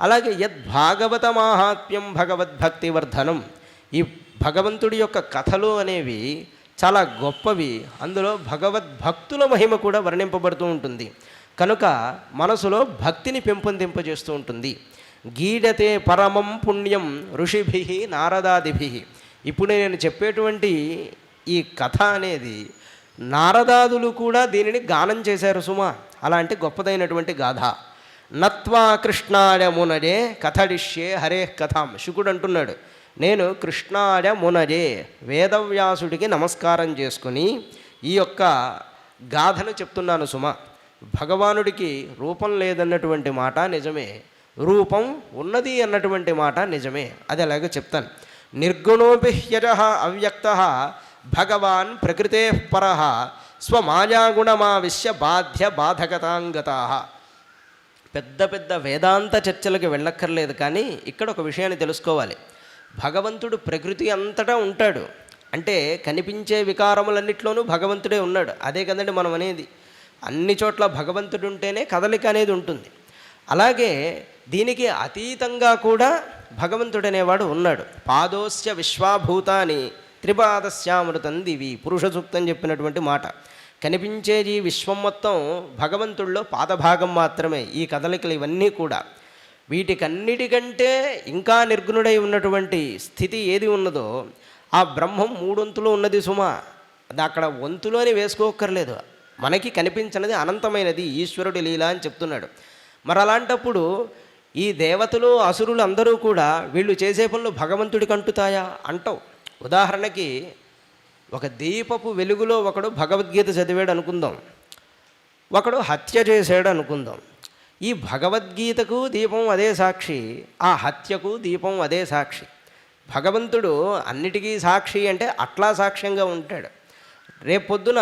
అలాగే యద్భాగవత మాహాత్మ్యం భగవద్భక్తివర్ధనం, ఈ భగవంతుడి యొక్క కథలు అనేవి చాలా గొప్పవి. అందులో భగవద్భక్తుల మహిమ కూడా వర్ణింపబడుతూ ఉంటుంది. కనుక మనసులో భక్తిని పెంపొందింపజేస్తూ ఉంటుంది. గీడతే పరమం పుణ్యం ఋషిభి నారదాదిభి. ఇప్పుడు నేను చెప్పేటువంటి ఈ కథ అనేది నారదాదులు కూడా దీనిని గానం చేశారు సుమా. అలాంటి గొప్పదైనటువంటి గాథ. నత్వా కృష్ణాయ మునజే కథడిష్యే హరే కథాం. శుకుడు అంటున్నాడు, నేను కృష్ణాయ మునజే వేదవ్యాసుడికి నమస్కారం చేసుకుని ఈ యొక్క గాథను చెప్తున్నాను సుమా. భగవానుడికి రూపం లేదన్నటువంటి మాట నిజమే, రూపం ఉన్నది అన్నటువంటి మాట నిజమే. అది అలాగే చెప్తాను. నిర్గుణోపి హ్యజః అవ్యక్తః భగవాన్ ప్రకృతే పరః స్వమాయాగుణమావిశ్య బాధ్య బాధకతాంగతాః. పెద్ద పెద్ద వేదాంత చర్చలకు వెళ్ళక్కర్లేదు, కానీ ఇక్కడ ఒక విషయాన్ని తెలుసుకోవాలి. భగవంతుడు ప్రకృతి అంతటా ఉంటాడు అంటే కనిపించే వికారములన్నిట్లోనూ భగవంతుడే ఉన్నాడు. అదే కదండి మనం అనేది. అన్ని చోట్ల భగవంతుడు ఉంటేనే కదలిక అనేది ఉంటుంది. అలాగే దీనికి అతీతంగా కూడా భగవంతుడనేవాడు ఉన్నాడు. పాదోస్య విశ్వాభూతాని త్రిపాదస్యామృతం దివి, పురుష సూక్తం చెప్పినటువంటి మాట. కనిపించేది విశ్వం మొత్తం భగవంతుల్లో పాదభాగం మాత్రమే. ఈ కదలికలు ఇవన్నీ కూడా వీటికన్నిటికంటే ఇంకా నిర్గుణుడై ఉన్నటువంటి స్థితి ఏది ఉన్నదో ఆ బ్రహ్మం మూడొంతులు ఉన్నది సుమా. అది అక్కడ వంతులోని వేసుకోక్కర్లేదు. మనకి కనిపించినది అనంతమైనది, ఈశ్వరుడి లీల అని చెప్తున్నాడు. మరి అలాంటప్పుడు ఈ దేవతలు అసురులు అందరూ కూడా వీళ్ళు చేసే పనులు భగవంతుడికి అంటుతాయా? అంటవు. ఉదాహరణకి ఒక దీపపు వెలుగులో ఒకడు భగవద్గీత చదివాడు అనుకుందాం, ఒకడు హత్య చేశాడు అనుకుందాం. ఈ భగవద్గీతకు దీపం అదే సాక్షి, ఆ హత్యకు దీపం అదే సాక్షి. భగవంతుడు అన్నిటికీ సాక్షి అంటే అట్లా సాక్ష్యంగా ఉంటాడు. రేపొద్దున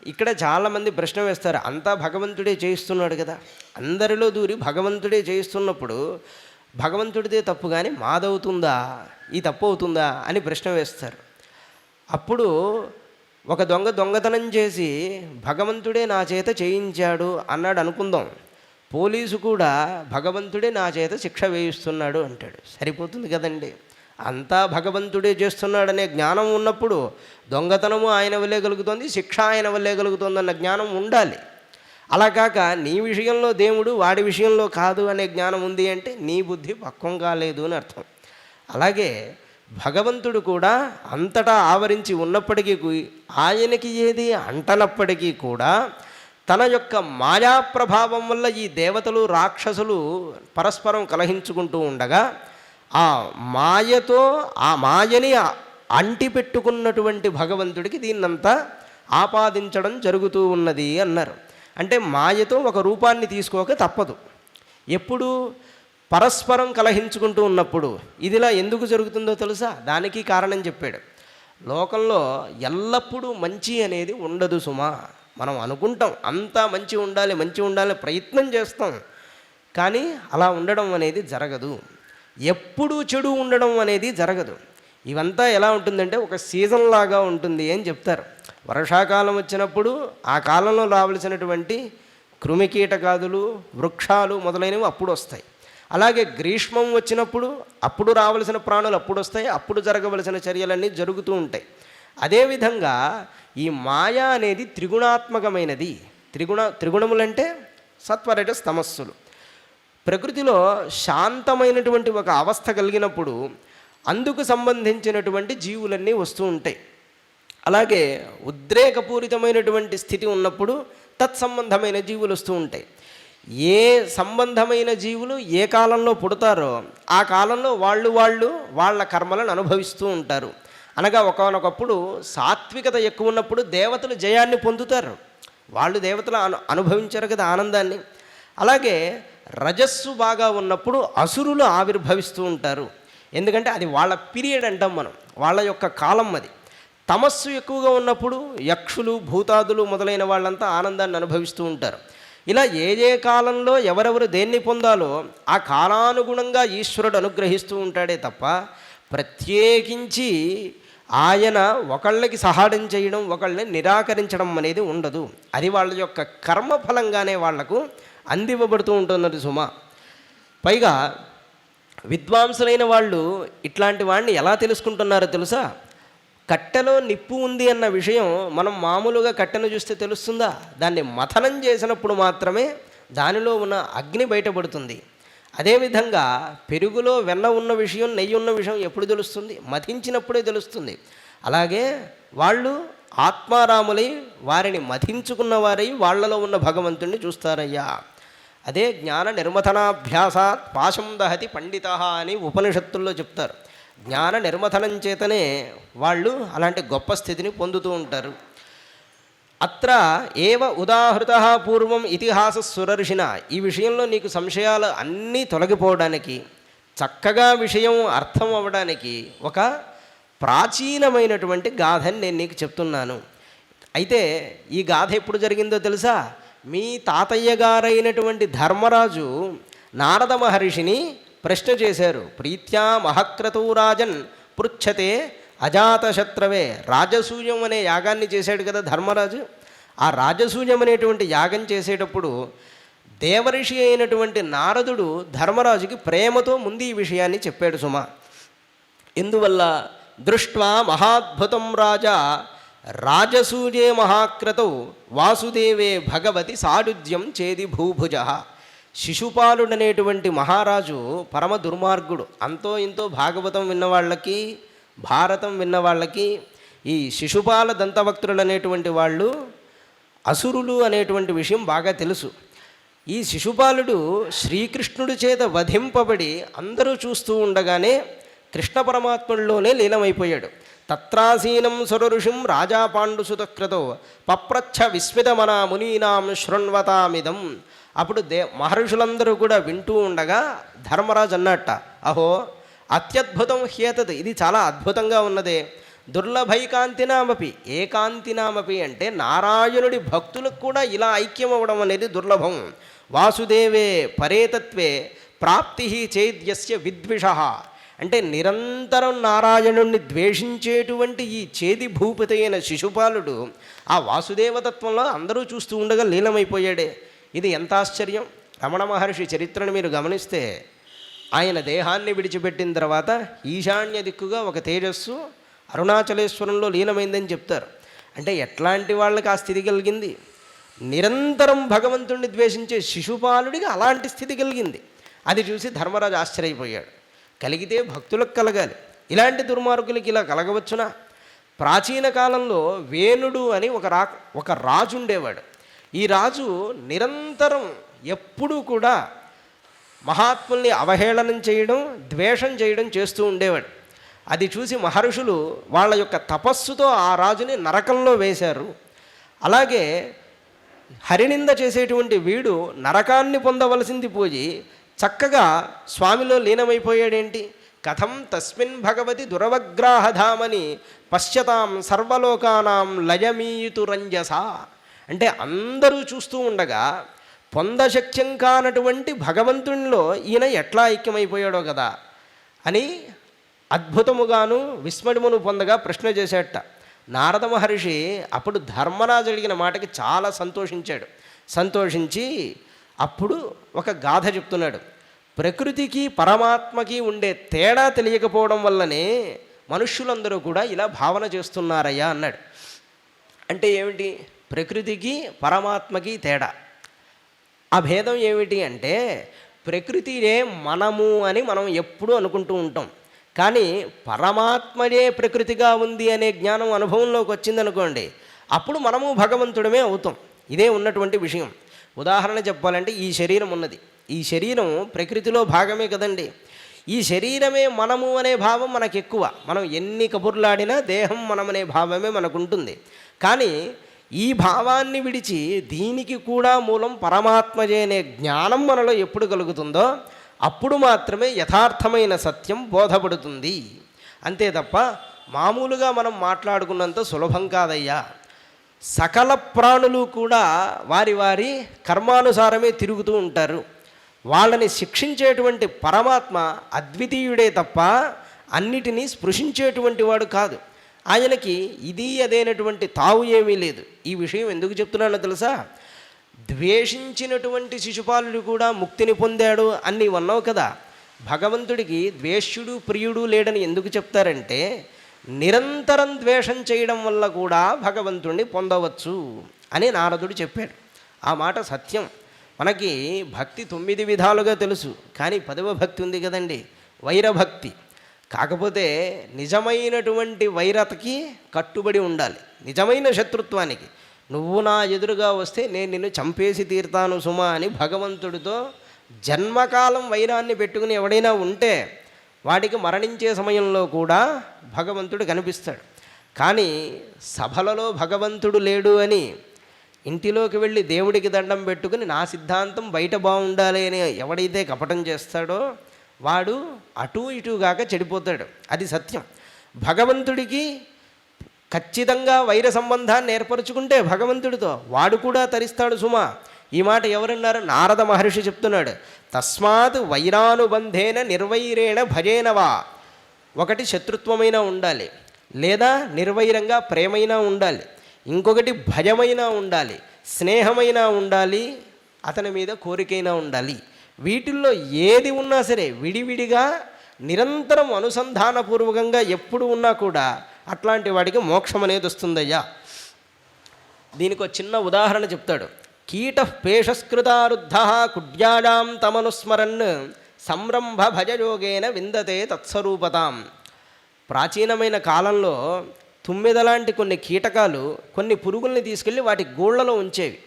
ఇక్కడ చాలామంది ప్రశ్న వేస్తారు, అంతా భగవంతుడే చేయిస్తున్నాడు కదా, అందరిలో దూరి భగవంతుడే చేయిస్తున్నప్పుడు భగవంతుడిదే తప్పు కానీ మాదవుతుందా, ఈ తప్పు అవుతుందా అని ప్రశ్న వేస్తారు. అప్పుడు ఒక దొంగతనం చేసి భగవంతుడే నా చేత చేయించాడు అన్నాడు అనుకుందాం. పోలీసు కూడా భగవంతుడే నా చేత శిక్ష వేయిస్తున్నాడు అంటాడు. సరిపోతుంది కదండి. అంతా భగవంతుడే చేస్తున్నాడనే జ్ఞానం ఉన్నప్పుడు దొంగతనము ఆయన వల్లే కలుగుతుంది, శిక్ష ఆయన వల్లే కలుగుతుందన్న జ్ఞానం ఉండాలి. అలా కాక నీ విషయంలో దేవుడు వాడి విషయంలో కాదు అనే జ్ఞానం ఉంది అంటే నీ బుద్ధి పక్వం కాలేదు అని అర్థం. అలాగే భగవంతుడు కూడా అంతటా ఆవరించి ఉన్నప్పటికీ ఆయనకి ఏది అంటనప్పటికీ కూడా తన యొక్క మాయా ప్రభావం వల్ల ఈ దేవతలు రాక్షసులు పరస్పరం కలహించుకుంటూ ఉండగా ఆ మాయతో ఆ మాయని అంటిపెట్టుకున్నటువంటి భగవంతుడికి దీన్నంతా ఆపాదించడం జరుగుతూ ఉన్నది అన్నారు. అంటే మాయతో ఒక రూపాన్ని తీసుకోక తప్పదు. ఎప్పుడు పరస్పరం కలహించుకుంటూ ఉన్నప్పుడు ఇదిలా ఎందుకు జరుగుతుందో తెలుసా? దానికి కారణం చెప్పాడు. లోకంలో ఎల్లప్పుడూ మంచి అనేది ఉండదు సుమా. మనం అనుకుంటాం అంతా మంచి ఉండాలి ప్రయత్నం చేస్తాం, కానీ అలా ఉండడం అనేది జరగదు. ఎప్పుడూ చెడు ఉండడం అనేది జరగదు. ఇవంతా ఎలా ఉంటుందంటే ఒక సీజన్ లాగా ఉంటుంది అని చెప్తారు. వర్షాకాలం వచ్చినప్పుడు ఆ కాలంలో రావలసినటువంటి కృమికీటకాదులు, వృక్షాలు మొదలైనవి అప్పుడు వస్తాయి. అలాగే గ్రీష్మం వచ్చినప్పుడు అప్పుడు రావలసిన ప్రాణులు అప్పుడు వస్తాయి, అప్పుడు జరగవలసిన చర్యలన్నీ జరుగుతూ ఉంటాయి. అదేవిధంగా ఈ మాయ అనేది త్రిగుణాత్మకమైనది. త్రిగుణములంటే సత్వరజస్ తమస్సులు. ప్రకృతిలో శాంతమైనటువంటి ఒక అవస్థ కలిగినప్పుడు అందుకు సంబంధించినటువంటి జీవులన్నీ వస్తూ ఉంటాయి. అలాగే ఉద్రేకపూరితమైనటువంటి స్థితి ఉన్నప్పుడు తత్సంబంధమైన జీవులు వస్తూ ఉంటాయి. ఏ సంబంధమైన జీవులు ఏ కాలంలో పుడతారో ఆ కాలంలో వాళ్ళ కర్మలను అనుభవిస్తూ ఉంటారు. అనగా ఒకానొకప్పుడు సాత్వికత ఎక్కువ ఉన్నప్పుడు దేవతలు జయాన్ని పొందుతారు. వాళ్ళు దేవతలు అనుభవించారు కదా ఆనందాన్ని. అలాగే రజస్సు బాగా ఉన్నప్పుడు అసురులు ఆవిర్భవిస్తూ ఉంటారు. ఎందుకంటే అది వాళ్ళ పీరియడ్ అంటాం మనం, వాళ్ళ యొక్క కాలం అది. తమస్సు ఎక్కువగా ఉన్నప్పుడు యక్షులు, భూతాదులు మొదలైన వాళ్ళంతా ఆనందాన్ని అనుభవిస్తూ ఉంటారు. ఇలా ఏ కాలంలో ఎవరెవరు దేన్ని పొందాలో ఆ కాలానుగుణంగా ఈశ్వరుడు అనుగ్రహిస్తూ ఉంటాడే తప్ప ప్రత్యేకించి ఆయన ఒకళ్ళకి సహాయం చేయడం, ఒకళ్ళని నిరాకరించడం అనేది ఉండదు. అది వాళ్ళ యొక్క కర్మఫలంగానే వాళ్లకు అందివ్వబడుతూ ఉంటున్నది సుమా. పైగా విద్వాంసులైన వాళ్ళు ఇట్లాంటి వాడిని ఎలా తెలుసుకుంటున్నారో తెలుసా? కట్టెలో నిప్పు ఉంది అన్న విషయం మనం మామూలుగా కట్టెను చూస్తే తెలుస్తుందా? దాన్ని మథనం చేసినప్పుడు మాత్రమే దానిలో ఉన్న అగ్ని బయటపడుతుంది. అదేవిధంగా పెరుగులో వెన్న ఉన్న విషయం, నెయ్యి ఉన్న విషయం ఎప్పుడు తెలుస్తుంది? మథించినప్పుడే తెలుస్తుంది. అలాగే వాళ్ళు ఆత్మారాములై వారిని మథించుకున్న వారై వాళ్లలో ఉన్న భగవంతుణ్ణి చూస్తారయ్యా. అదే జ్ఞాన నిర్మథనాభ్యాసాత్ పాశం దహతి పండిత అని ఉపనిషత్తుల్లో చెప్తారు. జ్ఞాన నిర్మథనం చేతనే వాళ్ళు అలాంటి గొప్ప స్థితిని పొందుతూ ఉంటారు. అత్ర ఏవ ఉదాహృత పూర్వం ఇతిహాస సురర్షిన. ఈ విషయంలో నీకు సంశయాలు అన్నీ తొలగిపోవడానికి, చక్కగా విషయం అర్థం అవ్వడానికి ఒక ప్రాచీనమైనటువంటి గాథని నేను నీకు చెప్తున్నాను. అయితే ఈ గాథ ఎప్పుడు జరిగిందో తెలుసా? మీ తాతయ్య గారైనటువంటి ధర్మరాజు నారద మహర్షిని ప్రశ్న చేశారు. ప్రీత్యా మహక్రతూ రాజన్ పృచ్ఛతే అజాతశత్రవే. రాజసూయం అనే యాగాన్ని చేశాడు కదా ధర్మరాజు. ఆ రాజసూయం అనేటువంటి యాగం చేసేటప్పుడు దేవర్షి అయినటువంటి నారదుడు ధర్మరాజుకి ప్రేమతో ముందు ఈ విషయాన్ని చెప్పాడు సుమా. ఎందువల్ల? దృష్ట్వా మహాద్భుతం రాజా రాజసూయే మహాక్రతౌ వాసుదేవే భగవతి సాడుజ్యం చేది భూభుజ. శిశుపాలుడనేటువంటి మహారాజు పరమ దుర్మార్గుడు. అంతో ఇంతో భాగవతం విన్నవాళ్ళకి, భారతం విన్నవాళ్ళకి ఈ శిశుపాల దంతభక్తులు అనేటువంటి వాళ్ళు అసురులు అనేటువంటి విషయం బాగా తెలుసు. ఈ శిశుపాలుడు శ్రీకృష్ణుడి చేత వధింపబడి అందరూ చూస్తూ ఉండగానే కృష్ణ పరమాత్ముల్లోనే లీనమైపోయాడు. తత్రాసీనం సురఋషిం రాజా పాండుసుతక్రతో పప్రచ్ఛ విస్మితమన మునీనాం శృణ్వతామిదం. అప్పుడు మహర్షులందరూ కూడా వింటూ ఉండగా ధర్మరాజు అన్నట్ట, అహో అత్యద్భుతం హ్యేతత్, ఇది చాలా అద్భుతంగా ఉన్నదే. దుర్లభైకాంతినామపి, ఏకాంతినామపి అంటే నారాయణుడి భక్తులకు కూడా ఇలా ఐక్యం అవ్వడం అనేది దుర్లభం. వాసుదేవే పరేతత్వే ప్రాప్తి చేద్యస్య విద్విష. అంటే నిరంతరం నారాయణుణ్ణి ద్వేషించేటువంటి ఈ చేది భూపతి అయిన శిశుపాలుడు ఆ వాసుదేవతత్వంలో అందరూ చూస్తూ ఉండగా లీనమైపోయాడే. ఇది ఎంత ఆశ్చర్యం! రమణ మహర్షి చరిత్రను మీరు గమనిస్తే ఆయన దేహాన్ని విడిచిపెట్టిన తర్వాత ఈశాన్య దిక్కుగా ఒక తేజస్సు అరుణాచలేశ్వరంలో లీనమైందని చెప్తారు. అంటే ఎట్లాంటి వాళ్ళకి ఆ స్థితి కలిగింది? నిరంతరం భగవంతుణ్ణి ద్వేషించే శిశుపాలుడికి అలాంటి స్థితి కలిగింది. అది చూసి ధర్మరాజు ఆశ్చర్యపోయాడు. కలిగితే భక్తులకు కలగాలి, ఇలాంటి దుర్మార్గులకి ఇలా కలగవచ్చునా? ప్రాచీన కాలంలో వేణుడు అని ఒక రాజు ఉండేవాడు. ఈ రాజు నిరంతరం ఎప్పుడూ కూడా మహాత్ముల్ని అవహేళనం చేయడం, ద్వేషం చేయడం చేస్తూ ఉండేవాడు. అది చూసి మహర్షులు వాళ్ళ యొక్క తపస్సుతో ఆ రాజుని నరకంలో వేశారు. అలాగే హరినింద చేసేటువంటి వీడు నరకాన్ని పొందవలసింది పోయి చక్కగా స్వామిలో లీనమైపోయాడేంటి? కథం తస్మిన్ భగవతి దురవగ్రాహధామని పశ్యతాం సర్వలోకానాం లయమీయుతు రంజస. అంటే అందరూ చూస్తూ ఉండగా పొందశక్యం కానటువంటి భగవంతునిలో ఈయన ఎట్లా ఐక్యమైపోయాడో కదా అని అద్భుతముగాను విస్మయమును పొందగా ప్రశ్న చేసేట నారద మహర్షి. అప్పుడు ధర్మరాజు అడిగిన మాటకి చాలా సంతోషించాడు. సంతోషించి అప్పుడు ఒక గాథ చెప్తున్నాడు. ప్రకృతికి పరమాత్మకి ఉండే తేడా తెలియకపోవడం వల్లనే మనుష్యులందరూ కూడా ఇలా భావన చేస్తున్నారయ్యా అన్నాడు. అంటే ఏమిటి? ప్రకృతికి పరమాత్మకి తేడా. ఆ భేదం ఏమిటి అంటే ప్రకృతినే మనము అని మనం ఎప్పుడూ అనుకుంటూ ఉంటాం. కానీ పరమాత్మనే ప్రకృతిగా ఉంది అనే జ్ఞానం అనుభవంలోకి వచ్చిందనుకోండి, అప్పుడు మనము భగవంతుడమే అవుతాం. ఇదే ఉన్నటువంటి విషయం. ఉదాహరణ చెప్పాలంటే ఈ శరీరం ఉన్నది. ఈ శరీరం ప్రకృతిలో భాగమే కదండి. ఈ శరీరమే మనము అనే భావం మనకు ఎక్కువ. మనం ఎన్ని కబుర్లాడినా దేహం మనమనే భావమే మనకు ఉంటుంది. కానీ ఈ భావాన్ని విడిచి దీనికి కూడా మూలం పరమాత్మజే అనే జ్ఞానం మనలో ఎప్పుడు కలుగుతుందో అప్పుడు మాత్రమే యథార్థమైన సత్యం బోధపడుతుంది. అంతే తప్ప మామూలుగా మనం మాట్లాడుకున్నంత సులభం కాదయ్యా. సకల ప్రాణులు కూడా వారి వారి కర్మానుసారమే తిరుగుతూ ఉంటారు. వాళ్ళని శిక్షించేటువంటి పరమాత్మ అద్వితీయుడే తప్ప అన్నిటినీ స్పృశించేటువంటి వాడు కాదు. ఆయనకి ఇది అదేనటువంటి తావు ఏమీ లేదు. ఈ విషయం ఎందుకు చెప్తున్నానో తెలుసా? ద్వేషించినటువంటి శిశుపాలుడు కూడా ముక్తిని పొందాడు అని నీవు అన్నావు కదా. భగవంతుడికి ద్వేష్యుడు ప్రియుడు లేడని ఎందుకు చెప్తారంటే, నిరంతరం ద్వేషం చేయడం వల్ల కూడా భగవంతుడిని పొందవచ్చు అని నారదుడు చెప్పాడు. ఆ మాట సత్యం. మనకి భక్తి 9 విధాలుగా తెలుసు, కానీ 10వ భక్తి ఉంది కదండి, వైరభక్తి. కాకపోతే నిజమైనటువంటి వైరతకి కట్టుబడి ఉండాలి. నిజమైన శత్రుత్వానికి, నువ్వు నా ఎదురుగా వస్తే నేను నిన్ను చంపేసి తీరుతాను సుమా అని భగవంతుడితో జన్మకాలం వైరాన్ని పెట్టుకుని ఎవడైనా ఉంటే వాడికి మరణించే సమయంలో కూడా భగవంతుడు కనిపిస్తాడు. కానీ సభలలో భగవంతుడు లేడు అని ఇంటిలోకి వెళ్ళి దేవుడికి దండం పెట్టుకుని నా సిద్ధాంతం బయట బాగుండాలి అని ఎవడైతే కపటం చేస్తాడో వాడు అటూ ఇటుగాక చెడిపోతాడు. అది సత్యం. భగవంతుడికి ఖచ్చితంగా వైర సంబంధాన్ని ఏర్పరచుకుంటే భగవంతుడితో వాడు కూడా తరిస్తాడు సుమా. ఈ మాట ఎవరన్నారు? నారద మహర్షి చెప్తున్నాడు. తస్మాత్ వైరానుబంధేన నిర్వైరేణ భజేనవా. ఒకటి శత్రుత్వమైనా ఉండాలి, లేదా నిర్వైరంగా ప్రేమైనా ఉండాలి, ఇంకొకటి భయమైనా ఉండాలి, స్నేహమైనా ఉండాలి, అతని మీద కోరికైనా ఉండాలి. వీటిల్లో ఏది ఉన్నా సరే విడివిడిగా నిరంతరం అనుసంధానపూర్వకంగా ఎప్పుడు ఉన్నా కూడా అట్లాంటి వాడికి మోక్షం అనేది వస్తుందయ్యా. దీనికి ఒక చిన్న ఉదాహరణ చెప్తాడు. కీట పేషస్కృతారుద్ధ కుడ్యాడాం తమనుస్మరన్ సంరంభ భజయోగేన విందతే తత్స్వరూపతాం. ప్రాచీనమైన కాలంలో తుమ్మెదలాంటి కొన్ని కీటకాలు కొన్ని పురుగుల్ని తీసుకెళ్ళి వాటి గూళ్ళలో ఉంచేవి.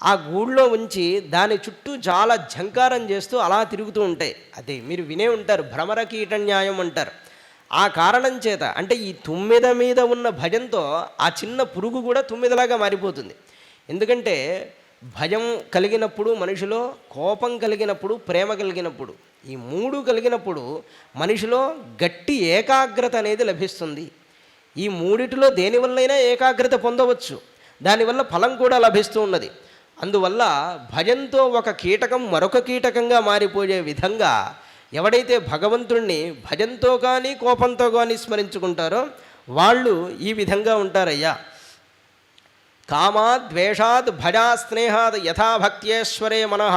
ఆ గూళ్ళో ఉంచి దాని చుట్టూ చాలా ఝంకారం చేస్తూ అలా తిరుగుతూ ఉంటాయి. అది మీరు వినే ఉంటారు, భ్రమర కీట న్యాయం అంటారు. ఆ కారణం చేత, అంటే ఈ తుమ్మెద మీద ఉన్న భయంతో ఆ చిన్న పురుగు కూడా తుమ్మెదలాగా మారిపోతుంది. ఎందుకంటే భయం కలిగినప్పుడు మనిషిలో, కోపం కలిగినప్పుడు, ప్రేమ కలిగినప్పుడు, ఈ 3 కలిగినప్పుడు మనిషిలో గట్టి ఏకాగ్రత అనేది లభిస్తుంది. ఈ 3 దేనివల్లైనా ఏకాగ్రత పొందవచ్చు, దానివల్ల ఫలం కూడా లభిస్తూ ఉన్నది. అందువల్ల భయంతో ఒక కీటకం మరొక కీటకంగా మారిపోయే విధంగా ఎవడైతే భగవంతుణ్ణి భయంతో కానీ కోపంతో కానీ స్మరించుకుంటారో వాళ్ళు ఈ విధంగా ఉంటారయ్యా. కామాద్ ద్వేషాద్ భజా స్నేహాద్ యథాభక్త్యేశ్వరే మనః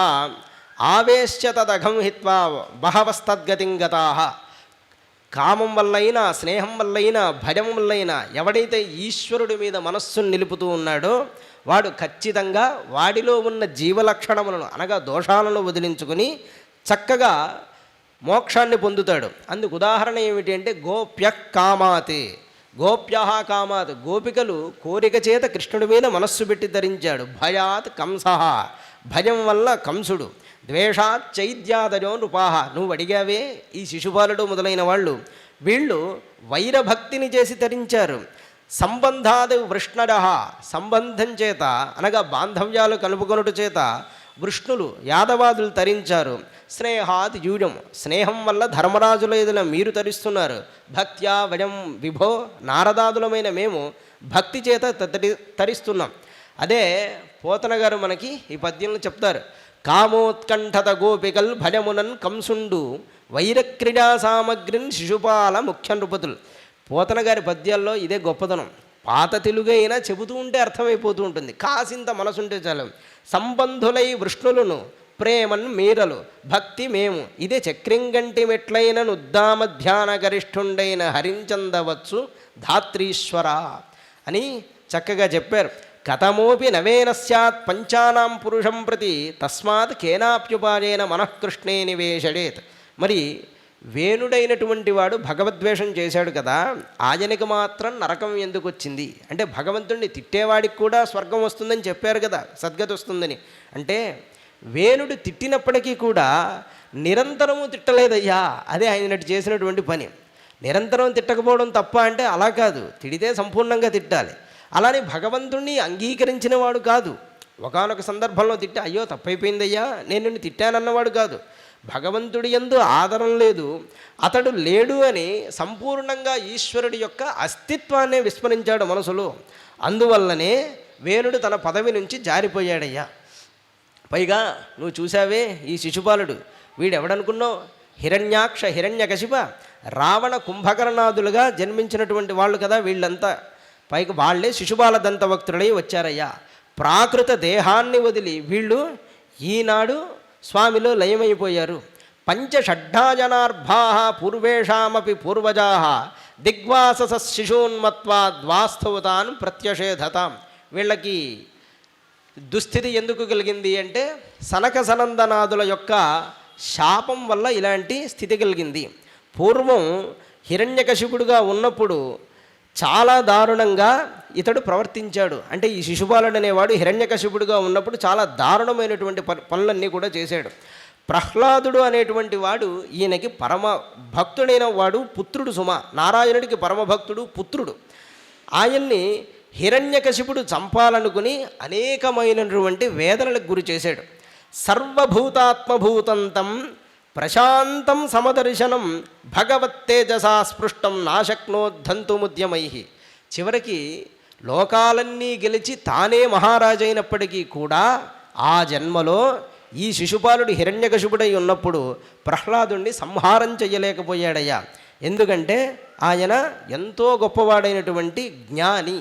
ఆవేశ్య తదఘం హిత్వా బహవస్తద్గతిం గతాః. కామం వల్లైనా, స్నేహం వల్లైనా, భయం వల్లైనా ఎవడైతే ఈశ్వరుడి మీద మనస్సును నిలుపుతూ ఉన్నాడో వాడు ఖచ్చితంగా వాడిలో ఉన్న జీవలక్షణములను అనగా దోషాలను వదిలించుకుని చక్కగా మోక్షాన్ని పొందుతాడు. అందుకు ఉదాహరణ ఏమిటి అంటే గోప్య కామాత్. గోప్య కామాత్, గోపికలు కోరిక చేత కృష్ణుడి మీద మనస్సు పెట్టి ధరించాడు. భయాత్ కంస, భయం వల్ల కంసుడు. ద్వేషాత్ చైద్యాదజో నృపాహ, నువ్వు అడిగావే ఈ శిశుపాలుడు మొదలైన వాళ్ళు, వీళ్ళు వైరభక్తిని చేసి ధరించారు. సంబంధాది వృష్ణర, సంబంధం చేత అనగా బాంధవ్యాలు కలుపుకొనుట చేత వృష్ణులు యాదవాదులు తరించారు. స్నేహాది యూజం, స్నేహం వల్ల ధర్మరాజుల ఎదుల మీరు తరిస్తున్నారు. భక్త్యా వయం విభో, నారదాదులమైన మేము భక్తి చేత తరిస్తున్నాం. అదే పోతన గారు మనకి ఈ పద్యంలో చెప్తారు. కామోత్కంఠత గోపికల్ భజమునన్ కంసుండు వైరక్రీడా సామగ్రిన్ శిశుపాల ముఖ్య నృపతులు. పోతన గారి పద్యాల్లో ఇదే గొప్పతనం. పాత తెలుగు అయినా చెబుతూ ఉంటే అర్థమైపోతూ ఉంటుంది, కాసింత మనసుంటే చాలు. సంబంధులై వృష్ణులను ప్రేమన్ మీరలు భక్తి మేము, ఇదే చక్రింగంటి మెట్లైన నుద్దామ ధ్యాన గరిష్ఠుండైన హరించందవచ్చు ధాత్రీశ్వర అని చక్కగా చెప్పారు. కథమోపి నవేన స్యాత్ పంచానాం పురుషం ప్రతి తస్మాత్ కేనాప్యుపాయేన మనఃకృష్ణే నివేశడేత్. మరి వేణుడైనటువంటి వాడు భగవద్వేషం చేశాడు కదా, ఆయనకి మాత్రం నరకం ఎందుకు వచ్చింది అంటే భగవంతుడిని తిట్టేవాడికి కూడా స్వర్గం వస్తుందని చెప్పారు కదా, సద్గతి వస్తుందని. అంటే వేణుడు తిట్టినప్పటికీ కూడా నిరంతరము తిట్టలేదయ్యా, అదే ఆయన చేసినటువంటి పని. నిరంతరం తిట్టకపోవడం తప్ప అంటే అలా కాదు, తిడితే సంపూర్ణంగా తిట్టాలి. అలానే భగవంతుణ్ణి అంగీకరించిన వాడు కాదు. ఒకానొక సందర్భంలో తిట్టి అయ్యో తప్పైపోయిందయ్యా నేను నిన్ను తిట్టానన్నవాడు కాదు. భగవంతుడి యందు ఆదరం లేదు, అతడు లేడు అని సంపూర్ణంగా ఈశ్వరుడి యొక్క అస్తిత్వాన్నే విస్మరించాడు మనసులో. అందువల్లనే వేణుడు తన పదవి నుంచి జారిపోయాడయ్యా. పైగా నువ్వు చూసావే ఈ శిశుపాలుడు, వీడెవడనుకున్నావు? హిరణ్యాక్ష హిరణ్యకశిప రావణ కుంభకర్ణాదులుగా జన్మించినటువంటి వాళ్ళు కదా వీళ్ళంతా. పైగా వాళ్ళే శిశుపాల దంతవక్తుడై వచ్చారయ్యా. ప్రాకృత దేహాన్ని వదిలి వీళ్ళు ఈనాడు స్వామిలో లయమైపోయారు. పంచషడ్డాజనార్భా పూర్వేషామపి పూర్వజా దిగ్వాసస శిశూన్మత్వా ద్వాస్థవుతాన్ ప్రత్యషేధతాం. వీళ్ళకి దుస్థితి ఎందుకు కలిగింది అంటే సనక సనందనాదుల యొక్క శాపం వల్ల ఇలాంటి స్థితి కలిగింది. పూర్వం హిరణ్యకశిపుడుగా ఉన్నప్పుడు చాలా దారుణంగా ఇతడు ప్రవర్తించాడు. అంటే ఈ శిశుపాలుడు అనేవాడు హిరణ్యకశిపుడుగా ఉన్నప్పుడు చాలా దారుణమైనటువంటి పనులన్నీ కూడా చేశాడు. ప్రహ్లాదుడు అనేటువంటి వాడు ఈయనకి పరమ భక్తుడైన వాడు, పుత్రుడు సుమ, నారాయణుడికి పరమభక్తుడు, పుత్రుడు. ఆయన్ని హిరణ్యకశిపుడు చంపాలనుకుని అనేకమైనటువంటి వేదనలకు గురి చేశాడు. సర్వభూతాత్మభూతంతం ప్రశాంతం సమదర్శనం భగవత్తేజసా స్పృష్టం నాశక్నోద్ధంతుముద్యమై. చివరికి లోకాలన్నీ గెలిచి తానే మహారాజైనప్పటికీ కూడా ఆ జన్మలో ఈ శిశుపాలుడు హిరణ్యకశిపుడై ఉన్నప్పుడు ప్రహ్లాదుణ్ణి సంహారం చెయ్యలేకపోయాడయ్యా. ఎందుకంటే ఆయన ఎంతో గొప్పవాడైనటువంటి జ్ఞాని,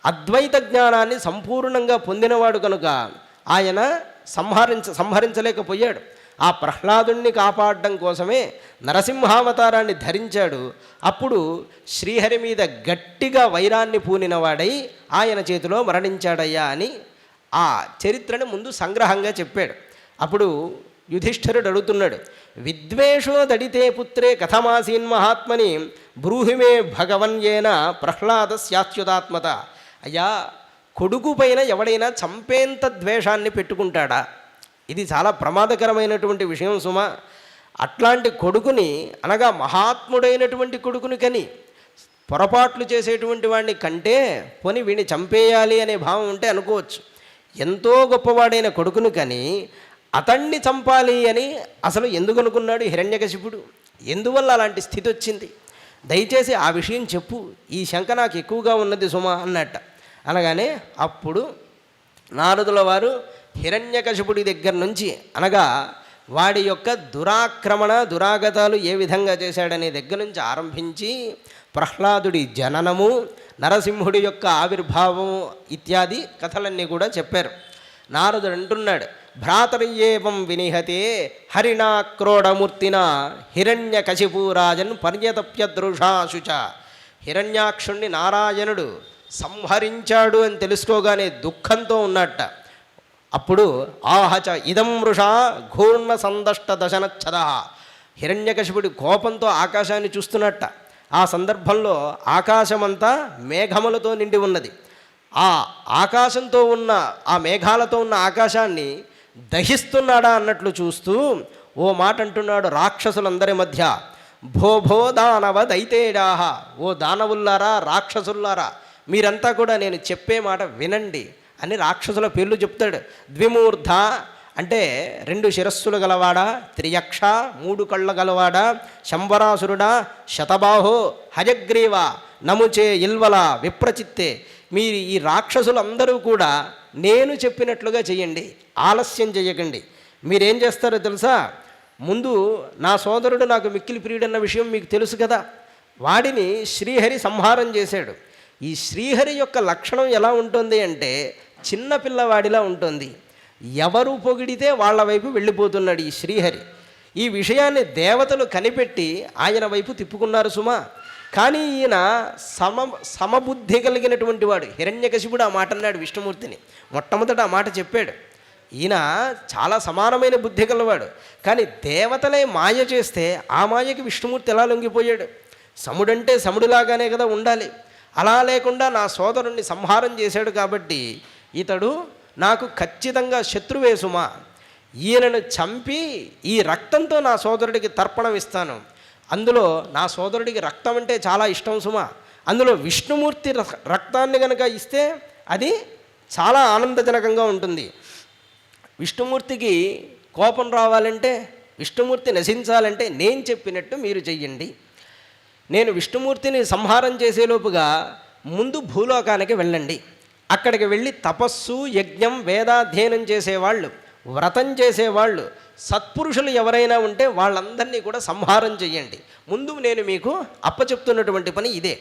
అద్వైత జ్ఞానాన్ని సంపూర్ణంగా పొందినవాడు కనుక ఆయన సంహరించలేకపోయాడు. ఆ ప్రహ్లాదుణ్ణి కాపాడడం కోసమే నరసింహావతారాన్ని ధరించాడు. అప్పుడు శ్రీహరి మీద గట్టిగా వైరాన్ని పూనినవాడై ఆయన చేతిలో మరణించాడయ్యా అని ఆ చరిత్రను ముందు సంగ్రహంగా చెప్పాడు. అప్పుడు యుధిష్ఠిరుడు అడుగుతున్నాడు, విద్వేషో దడితే పుత్రే కథమాసీన్ మహాత్మని బ్రూహిమే భగవన్యేన ప్రహ్లాద స్యాచ్యుతాత్మత. అయ్యా, కొడుకు పైన ఎవడైనా చంపేంత ద్వేషాన్ని పెట్టుకుంటాడా? ఇది చాలా ప్రమాదకరమైనటువంటి విషయం సుమ. అట్లాంటి కొడుకుని, అనగా మహాత్ముడైనటువంటి కొడుకుని కని పొరపాట్లు చేసేటువంటి వాడిని కంటే పోని వీడిని చంపేయాలి అనే భావం ఉంటే అనుకోవచ్చు. ఎంతో గొప్పవాడైన కొడుకును కని అతన్ని చంపాలి అని అసలు ఎందుకు అనుకున్నాడు హిరణ్యకశిపుడు? ఎందువల్ల అలాంటి స్థితి వచ్చింది? దయచేసి ఆ విషయం చెప్పు, ఈ శంక నాకు ఎక్కువగా ఉన్నది సుమ అన్నట్ట. అనగానే అప్పుడు నారదుల వారు హిరణ్యకశిపుడి దగ్గర నుంచి, అనగా వాడి యొక్క దురాక్రమణ దురాగతాలు ఏ విధంగా చేశాడనే దగ్గర నుంచి ఆరంభించి ప్రహ్లాదుడి జననము, నరసింహుడి యొక్క ఆవిర్భావము ఇత్యాది కథలన్నీ కూడా చెప్పారు. నారదుడు అంటున్నాడు, భ్రాతర్యేవం వినిహతే హరిణాక్రోడమూర్తిన హిరణ్యకశిపురాజన్ పర్యతప్యదృషాశుచ. హిరణ్యాక్షుణ్ణి నారాయణుడు సంహరించాడు అని తెలుసుకోగానే దుఃఖంతో ఉన్నట్ట. అప్పుడు ఆహచ ఇదం వృషా ఘూర్ణ సందష్ట దశనచ్చద. హిరణ్యకశిపుడి కోపంతో ఆకాశాన్ని చూస్తున్నట్ట. ఆ సందర్భంలో ఆకాశమంతా మేఘములతో నిండి ఉన్నది. ఆ ఆకాశంతో ఉన్న, ఆ మేఘాలతో ఉన్న ఆకాశాన్ని దహిస్తున్నాడా అన్నట్లు చూస్తూ ఓ మాట అంటున్నాడు రాక్షసులందరి మధ్య, భో భో దానవ దైతేజాహ. ఓ దానవుల్లారా, రాక్షసుల్లారా, మీరంతా కూడా నేను చెప్పే మాట వినండి అని రాక్షసుల పేర్లు చెప్తాడు. ద్విమూర్ధ అంటే 2 శిరస్సులు గలవాడా, త్రియక్ష 3 కళ్ళ గలవాడా, శంబరాసురుడా, శతబాహో, హయగ్రీవ, నముచే ఇల్వల, విప్రచిత్తే. మీరు ఈ రాక్షసులందరూ కూడా నేను చెప్పినట్లుగా చెయ్యండి, ఆలస్యం చేయకండి. మీరేం చేస్తారో తెలుసా? ముందు నా సోదరుడు నాకు మిక్కిలి ప్రియుడన్న విషయం మీకు తెలుసు కదా, వాడిని శ్రీహరి సంహారం చేశాడు. ఈ శ్రీహరి యొక్క లక్షణం ఎలా ఉంటుంది అంటే చిన్నపిల్లవాడిలా ఉంటుంది. ఎవరు పొగిడితే వాళ్ళ వైపు వెళ్ళిపోతున్నాడు ఈ శ్రీహరి. ఈ విషయాన్ని దేవతలు కనిపెట్టి ఆయన వైపు తిప్పుకున్నారు సుమా. కానీ ఈయన సమబుద్ధి కలిగినటువంటి వాడు. హిరణ్యకశిపుడు ఆ మాట అన్నాడు విష్ణుమూర్తిని, మొట్టమొదట ఆ మాట చెప్పాడు. ఈయన చాలా సమానమైన బుద్ధి గలవాడు. కానీ దేవతలే మాయ చేస్తే ఆ మాయకి విష్ణుమూర్తి ఎలా లొంగిపోయాడు? సముడంటే సముడిలాగానే కదా ఉండాలి. అలా లేకుండా నా సోదరుణ్ణి సంహారం చేశాడు కాబట్టి ఇతడు నాకు ఖచ్చితంగా శత్రువే సుమా. ఈయనను చంపి ఈ రక్తంతో నా సోదరుడికి తర్పణం ఇస్తాను. అందులో నా సోదరుడికి రక్తం అంటే చాలా ఇష్టం సుమా. అందులో విష్ణుమూర్తి రక్తాన్ని కనుక ఇస్తే అది చాలా ఆనందజనకంగా ఉంటుంది. విష్ణుమూర్తికి కోపం రావాలంటే, విష్ణుమూర్తి నశించాలంటే నేను చెప్పినట్టు మీరు చెయ్యండి. నేను విష్ణుమూర్తిని సంహారం చేసేలోపుగా ముందు భూలోకానికి వెళ్ళండి. అక్కడికి వెళ్ళి తపస్సు, యజ్ఞం, వేదాధ్యయనం చేసేవాళ్ళు, వ్రతం చేసేవాళ్ళు, సత్పురుషులు ఎవరైనా ఉంటే వాళ్ళందరినీ కూడా సంహారం చెయ్యండి. ముందు నేను మీకు అప్పచెప్తున్నటువంటి పని ఇదే.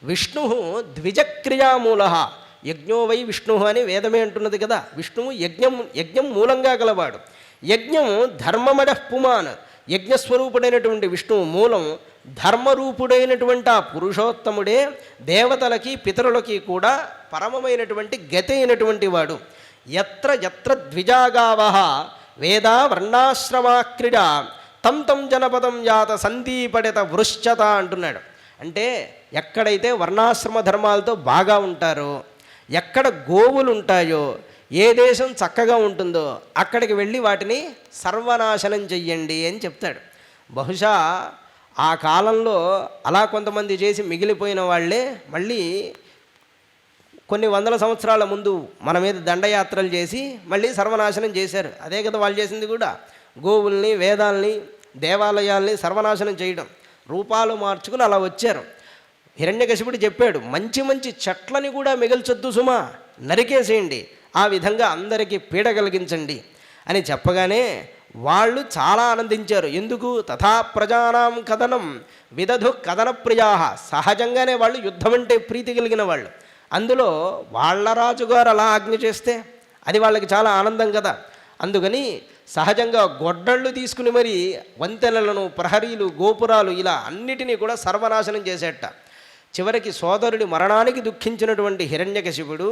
విష్ణు ద్విజక్రియామూల. యజ్ఞో వై విష్ణు అని వేదమే అంటున్నది కదా. విష్ణువు యజ్ఞం మూలంగా గలవాడు. యజ్ఞం ధర్మమద పుమాన్, యజ్ఞస్వరూపుడైనటువంటి విష్ణువు మూలం, ధర్మరూపుడైనటువంటి ఆ పురుషోత్తముడే దేవతలకి పితరులకి కూడా పరమమైనటువంటి గతి అయినటువంటి వాడు. ఎత్ర ఎత్ర ద్విజాగావః వేద వర్ణాశ్రమాక్రీడ తం తం జనపదం యాత సందీపడిత వృశ్చత అంటున్నాడు. అంటే ఎక్కడైతే వర్ణాశ్రమ ధర్మాలతో బాగా ఉంటారో, ఎక్కడ గోవులు ఉంటాయో, ఏ దేశం చక్కగా ఉంటుందో అక్కడికి వెళ్ళి వాటిని సర్వనాశనం చెయ్యండి అని చెప్తాడు. బహుశా ఆ కాలంలో అలా కొంతమంది చేసి మిగిలిపోయిన వాళ్ళే మళ్ళీ కొన్ని వందల సంవత్సరాల ముందు మన మీద దండయాత్రలు చేసి మళ్ళీ సర్వనాశనం చేశారు. అదే కదా వాళ్ళు చేసింది కూడా, గోవుల్ని, వేదాల్ని, దేవాలయాల్ని సర్వనాశనం చేయడం, రూపాలు మార్చుకుని అలా వచ్చారు. హిరణ్యకశిపుడు చెప్పాడు, మంచి మంచి చెట్లని కూడా మిగల్చొద్దు సుమా, నరికేసేయండి, ఆ విధంగా అందరికీ పీడ కలిగించండి అని చెప్పగానే వాళ్ళు చాలా ఆనందించారు. ఎందుకు? తథా ప్రజానాం కథనం విదధు కథన ప్రియా, సహజంగానే వాళ్ళు యుద్ధం అంటే ప్రీతి కలిగిన వాళ్ళు. అందులో వాళ్ళ రాజుగారు అలా ఆజ్ఞ చేస్తే అది వాళ్ళకి చాలా ఆనందం కదా. అందుకని సహజంగా గొడ్డళ్ళు తీసుకుని మరి వంతెనలను, ప్రహరీలు, గోపురాలు ఇలా అన్నిటినీ కూడా సర్వనాశనం చేసేట. చివరికి సోదరుడి మరణానికి దుఃఖించినటువంటి హిరణ్యకశిపుడు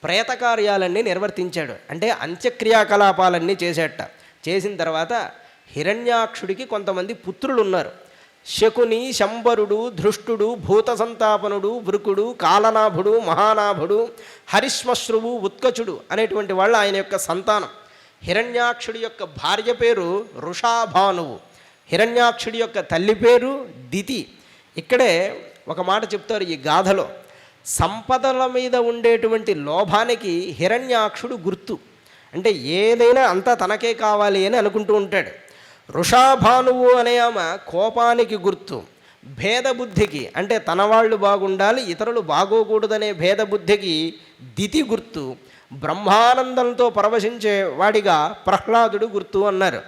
ప్రేత కార్యాలన్నీ నిర్వర్తించాడు. అంటే అంత్యక్రియాకలాపాలన్నీ చేసేట. చేసిన తర్వాత హిరణ్యాక్షుడికి కొంతమంది పుత్రులు ఉన్నారు. శకుని, శంబరుడు, ధృష్టుడు, భూత సంతాపనుడు, వృకుడు, కాలనాభుడు, మహానాభుడు, హరిశ్మశ్రువు, ఉత్కచుడు అనేటువంటి వాళ్ళు ఆయన యొక్క సంతానం. హిరణ్యాక్షుడి యొక్క భార్య పేరు వృషాభానువు, హిరణ్యాక్షుడి యొక్క తల్లి పేరు దితి. ఇక్కడే ఒక మాట చెప్తారు ఈ గాథలో, సంపదల మీద ఉండేటువంటి లోభానికి హిరణ్యాక్షుడు గుర్తు. అంటే ఏదైనా అంతా తనకే కావాలి అని అనుకుంటూ ఉంటాడు. వృషాభానువు అనే ఆమె కోపానికి గుర్తు, భేదబుద్ధికి, అంటే తన వాళ్ళు బాగుండాలి ఇతరులు బాగోకూడదనే భేదబుద్ధికి దితి గుర్తు, బ్రహ్మానందంతో పరవశించే వాడిగా ప్రహ్లాదుడు గుర్తు అన్నారు.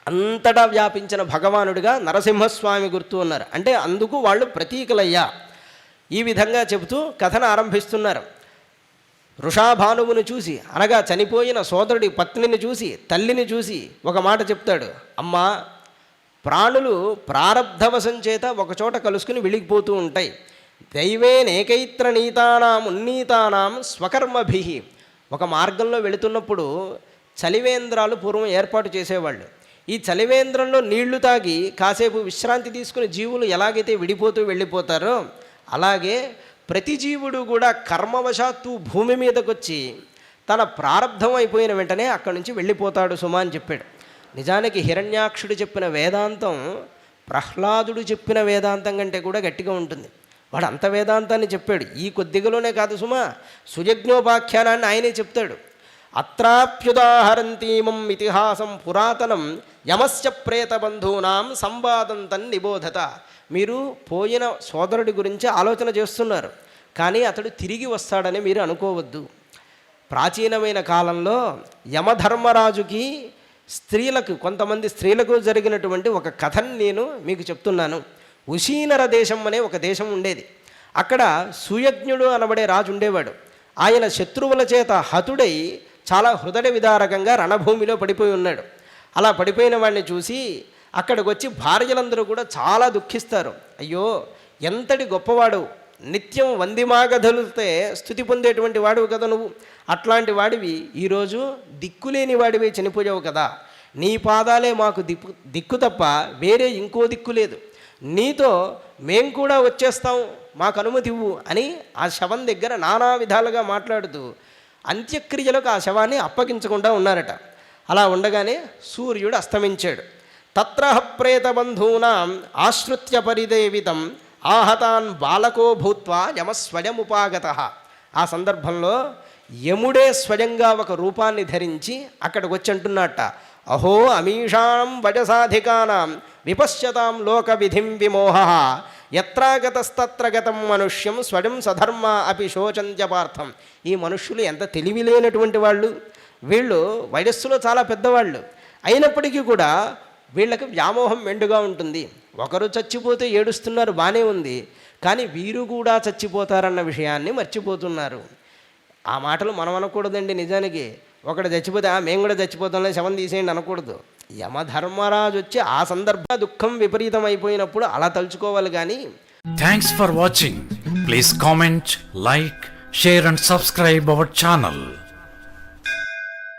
అంతటా వ్యాపించిన భగవానుడిగా నరసింహస్వామి గుర్తు అన్నారు. అంటే అందుకు వాళ్ళు ప్రతీకలయ్యా. ఈ విధంగా చెబుతూ కథను ఆరంభిస్తున్నారు. వృషాభానువును చూసి, అనగా చనిపోయిన సోదరుడి పత్నిని చూసి, తల్లిని చూసి ఒక మాట చెప్తాడు. అమ్మా, ప్రాణులు ప్రారబ్ధవశం చేత ఒకచోట కలుసుకుని వెలిగిపోతూ ఉంటాయి. దైవేనేకైత్ర నీతానాం ఉన్నీతానాం స్వకర్మభి. ఒక మార్గంలో వెళుతున్నప్పుడు చలివేంద్రాలు పూర్వం ఏర్పాటు చేసేవాళ్ళు. ఈ చలివేంద్రంలో నీళ్లు తాగి కాసేపు విశ్రాంతి తీసుకుని జీవులు ఎలాగైతే విడిపోతూ వెళ్ళిపోతారో అలాగే ప్రతి జీవుడు కూడా కర్మవశాత్తు భూమి మీదకి వచ్చి తన ప్రారంధం అయిపోయిన వెంటనే అక్కడి నుంచి వెళ్ళిపోతాడు సుమా అని చెప్పాడు. నిజానికి హిరణ్యాక్షుడు చెప్పిన వేదాంతం ప్రహ్లాదుడు చెప్పిన వేదాంతం కంటే కూడా గట్టిగా ఉంటుంది. వాడు అంత వేదాంతాన్ని చెప్పాడు. ఈ కొద్దిగలోనే కాదు సుమా, సుయజ్ఞోపాఖ్యానాన్ని ఆయనే చెప్తాడు. అత్రాప్యుదాహరంతీమం ఇతిహాసం పురాతనం యమస్య ప్రేతబంధూనాం సంవాదం తన్నిబోధత. మీరు పోయిన సోదరుడి గురించి ఆలోచన చేస్తున్నారు, కానీ అతడు తిరిగి వస్తాడని మీరు అనుకోవద్దు. ప్రాచీనమైన కాలంలో యమధర్మరాజుకి కొంతమంది స్త్రీలకు జరిగినటువంటి ఒక కథని నేను మీకు చెప్తున్నాను. ఉశీనర దేశం అనే ఒక దేశం ఉండేది. అక్కడ సుయజ్ఞుడు అనబడే రాజు ఉండేవాడు. ఆయన శత్రువుల చేత హతుడై చాలా హృదయ విదారకంగా రణభూమిలో పడిపోయి ఉన్నాడు. అలా పడిపోయిన వాడిని చూసి అక్కడికి వచ్చి భార్యలందరూ కూడా చాలా దుఃఖిస్తారు. అయ్యో, ఎంతటి గొప్పవాడు, నిత్యం వందిమాగధలుతే స్థుతి పొందేటువంటి వాడివి కదా నువ్వు, అట్లాంటి వాడివి ఈరోజు దిక్కులేని వాడివి చనిపోయావు కదా, నీ పాదాలే మాకు దిక్కు తప్ప వేరే ఇంకో దిక్కు లేదు, నీతో మేం కూడా వచ్చేస్తాం, మాకు అనుమతి ఇవ్వు అని ఆ శవం దగ్గర నానా విధాలుగా మాట్లాడుతూ అంత్యక్రియలకు ఆ శవాన్ని అప్పగించకుండా ఉన్నారట. అలా ఉండగానే సూర్యుడు అస్తమించాడు. తత్ర ప్రేతబంధూనాం ఆశ్రుత్య పరిదేవితం ఆహతాన్ బాలకో భూత్వా యమస్వయముపాగత. ఆ సందర్భంలో యముడే స్వయంగా ఒక రూపాన్ని ధరించి అక్కడికి వచ్చి అంటున్నట్ట, అహో అమీషాం వజసాధికానాం విపశ్యతాం లోక విధిం విమోహ ఎత్రాగతస్తత్ర గతం మనుష్యం స్వయం సధర్మ అపి శోచంత్యపార్థం. ఈ మనుష్యులు ఎంత తెలివి లేనటువంటి వాళ్ళు, వీళ్ళు వయస్సులో చాలా పెద్దవాళ్ళు అయినప్పటికీ కూడా వీళ్ళకి వ్యామోహం మెండుగా ఉంటుంది. ఒకరు చచ్చిపోతే ఏడుస్తున్నారు, బాగానే ఉంది, కానీ వీరు కూడా చచ్చిపోతారన్న విషయాన్ని మర్చిపోతున్నారు. ఆ మాటలు మనం అనకూడదండి. నిజానికి ఒకడు చచ్చిపోతే మేము కూడా చచ్చిపోతాంలే, శవం తీసేయండి అనకూడదు. యమధర్మరాజు వచ్చి ఆ సందర్భ దుఃఖం విపరీతం అయిపోయినప్పుడు అలా తలుచుకోవాలి కానీ. Thanks for watching. Please comment, like, share and subscribe our channel.